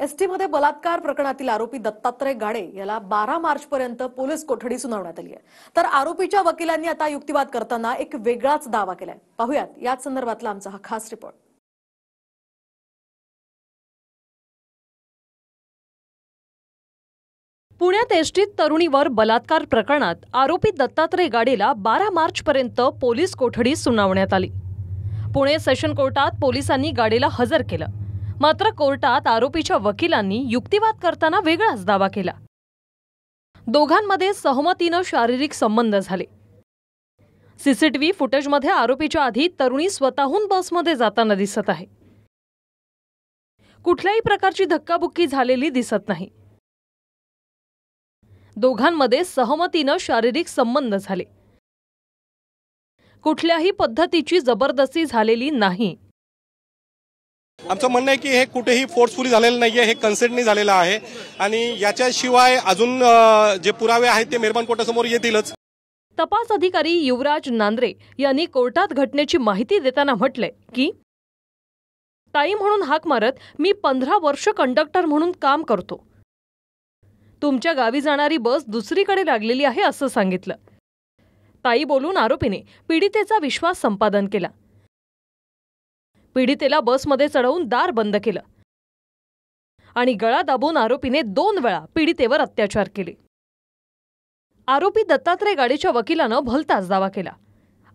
ST मध्ये बलात्कार प्रकरणातील आरोपी दत्तात्रय गाडे याला 12 मार्च पर्यंत पोलीस कोठडी सुनावण्यात आली आहे। तर आरोपीच्या वकिलांनी आता युक्तिवाद करताना एक वेगळाच दावा केलाय। पाहूयात याच संदर्भातला आमचा हा खास रिपोर्ट। पुण्यात एसटीत तरुणीवर बलात्कार प्रकरणात आरोपी दत्तात्रय गाडेला 12 मार्च पर्यंत पोलीस कोठडी सुनावण्यात आली। पुणे सेशन कोर्टात पोलिसांनी गाडेला हजर केलं। मात्र कोर्टात आरोपीच्या वकिलांनी युक्तिवाद करताना वेगळाच दावा केला। दोघांमध्ये सहमतीने शारीरिक संबंध झाले। सीसीटीव्ही फुटेजमध्ये आरोपीच्या आधी तरुणी स्वतःहून बसमध्ये जाताना दिसत आहे। कुठल्याही प्रकारची धक्काबुक्की झालेली दिसत नाही। दोघांमध्ये सहमतीने शारीरिक संबंध झाले। कुठल्याही पद्धतीची जबरदस्ती झालेली नाही। आमचं म्हणणं आहे की हे कुठेही फोर्सफुली झालेलं नाहीये, हे कन्सेंटनी झालेलं आहे आणि याच्याशिवाय अजून जे पुरावे आहेत ते मेहरबान कोर्टासमोर येतीलच। तपास अधिकारी युवराज नांद्रे यांनी कोर्टात घटनेची माहिती देताना म्हटले की ताई म्हणून हाक मारत मी 15 वर्ष कंडक्टर म्हणून काम करतो। तुमच्या गावी जाणारी बस दुसरीकडे लागलेली आहे असं सांगितलं। ताई बोलून आरोपीने पीडितेचा विश्वास संपादन केला। पीडितेला बसमध्ये चढवून दार बंद केलं आणि गळा दाबून आरोपीने 2 वेळा पीडितेवर अत्याचार केले। आरोपी दत्तात्रय गाडेच्या वकिलानं भलताच दावा केला।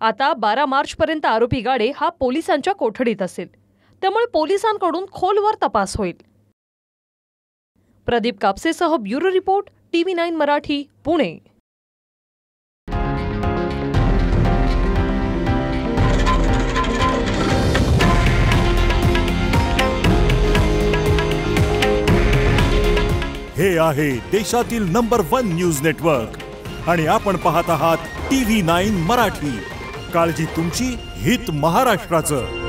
आता 12 मार्च पर्यंत आरोपी गाडे हा पोलिसांच्या कोठडीत असेल, त्यामुळे पोलिसांकडून खोलवर तपास होईल। प्रदीप कापसेसह bureau report TV9 Marathi, Pune. हे आहे देशातील नंबर 1 न्यूज नेटवर्क आणि आपण पाहत आहात TV9 मराठी। काळजी तुमची, हित महाराष्ट्राचं।